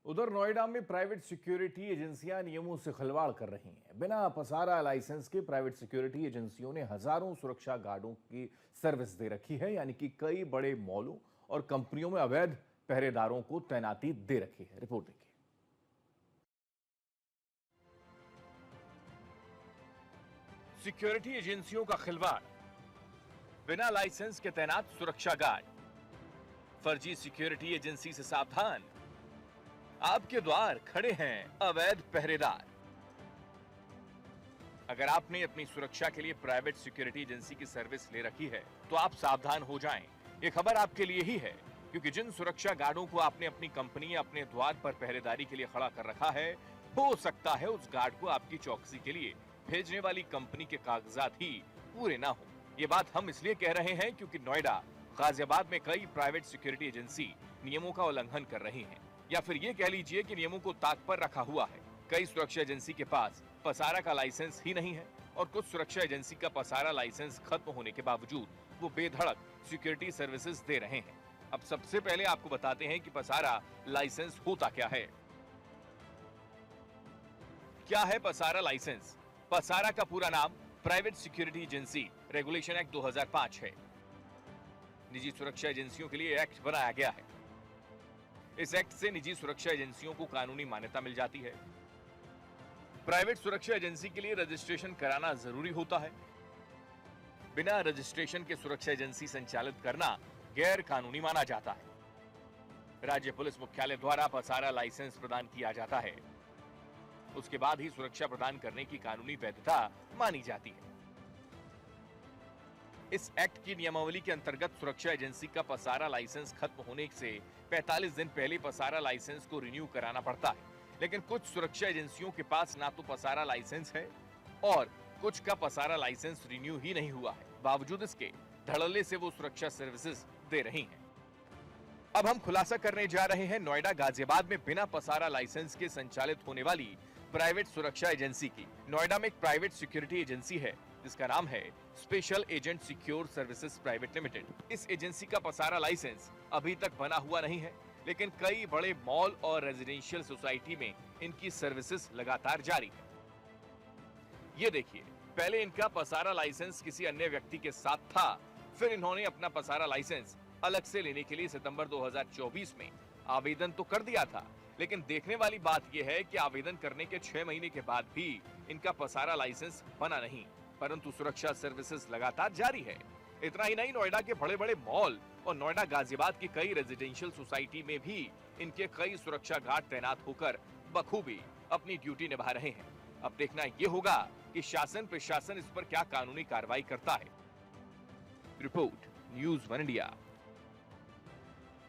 उधर नोएडा में private security एजेंसियां नियमों से खिलवाड़ कर रही हैं। बिना पसारा लाइसेंस के प्राइवेट सिक्योरिटी एजेंसियों ने हजारों सुरक्षा गार्डों की सर्विस दे रखी है, यानी कि कई बड़े मॉलों और कंपनियों में अवैध पहरेदारों को तैनाती दे रखी है। रिपोर्ट देखिए। सिक्योरिटी एजेंसियों का खिलवाड़, बिना लाइसेंस के तैनात सुरक्षा गार्ड, फर्जी सिक्योरिटी एजेंसी से सावधान, आपके द्वार खड़े हैं अवैध पहरेदार। अगर आपने अपनी सुरक्षा के लिए प्राइवेट सिक्योरिटी एजेंसी की सर्विस ले रखी है तो आप सावधान हो जाएं। ये खबर आपके लिए ही है, क्योंकि जिन सुरक्षा गार्डों को आपने अपनी कंपनी या अपने द्वार पर पहरेदारी के लिए खड़ा कर रखा है, हो सकता है उस गार्ड को आपकी चौकसी के लिए भेजने वाली कंपनी के कागजात ही पूरे ना हो। ये बात हम इसलिए कह रहे हैं क्योंकि नोएडा, गाजियाबाद में कई प्राइवेट सिक्योरिटी एजेंसी नियमों का उल्लंघन कर रही हैं, या फिर ये कह लीजिए कि नियमों को ताक पर रखा हुआ है। कई सुरक्षा एजेंसी के पास पसारा का लाइसेंस ही नहीं है और कुछ सुरक्षा एजेंसी का पसारा लाइसेंस खत्म होने के बावजूद वो बेधड़क सिक्योरिटी सर्विसेज दे रहे हैं। अब सबसे पहले आपको बताते हैं कि पसारा लाइसेंस होता क्या है। क्या है पसारा लाइसेंस? पसारा का पूरा नाम private security agency regulation act 2005 है। निजी सुरक्षा एजेंसियों के लिए एक्ट बनाया गया है। इस एक्ट से निजी सुरक्षा एजेंसियों को कानूनी मान्यता मिल जाती है। प्राइवेट सुरक्षा एजेंसी के लिए रजिस्ट्रेशन कराना जरूरी होता है। बिना रजिस्ट्रेशन के सुरक्षा एजेंसी संचालित करना गैर कानूनी माना जाता है। राज्य पुलिस मुख्यालय द्वारा पसारा लाइसेंस प्रदान किया जाता है। उसके बाद ही सुरक्षा प्रदान करने की कानूनी वैधता मानी जाती है। इस एक्ट की नियमावली के अंतर्गत सुरक्षा एजेंसी का पसारा लाइसेंस खत्म होने से 45 दिन पहले पसारा लाइसेंस को रिन्यू कराना पड़ता है। लेकिन कुछ सुरक्षा एजेंसियों के पास ना तो पसारा लाइसेंस है और कुछ का पसारा लाइसेंस रिन्यू ही नहीं हुआ है। बावजूद इसके धड़ल्ले से वो सुरक्षा सर्विसेज दे रही हैं। अब हम खुलासा करने जा रहे हैं नोएडा गाजियाबाद में बिना पसारा लाइसेंस के संचालित होने वाली प्राइवेट सुरक्षा एजेंसी की। नोएडा में एक प्राइवेट सिक्योरिटी एजेंसी है जिसका नाम है special agent secure services private limited. इस एजेंसी का पसारा लाइसेंस अभी तक बना हुआ नहीं है, लेकिन कई बड़े मॉल और रेजिडेंशियल सोसाइटी में इनकी सर्विसेज लगातार जारी है। ये देखिए, पहले इनका पसारा लाइसेंस किसी अन्य व्यक्ति के साथ था, फिर इन्होंने अपना पसारा लाइसेंस अलग से लेने के लिए सितंबर 2024 में आवेदन तो कर दिया था, लेकिन देखने वाली बात यह है कि आवेदन करने के 6 महीने के बाद भी इनका पसारा लाइसेंस बना नहीं, परंतु सुरक्षा सर्विसेज लगातार जारी है। इतना ही नहीं, नोएडा के बड़े बड़े मॉल और नोएडा गाजियाबाद की कई रेजिडेंशियल सोसाइटी में भी इनके कई सुरक्षा गार्ड तैनात होकर बखूबी अपनी ड्यूटी निभा रहे हैं। अब देखना ये होगा कि शासन प्रशासन इस पर क्या कानूनी कार्रवाई करता है। Report, news one India.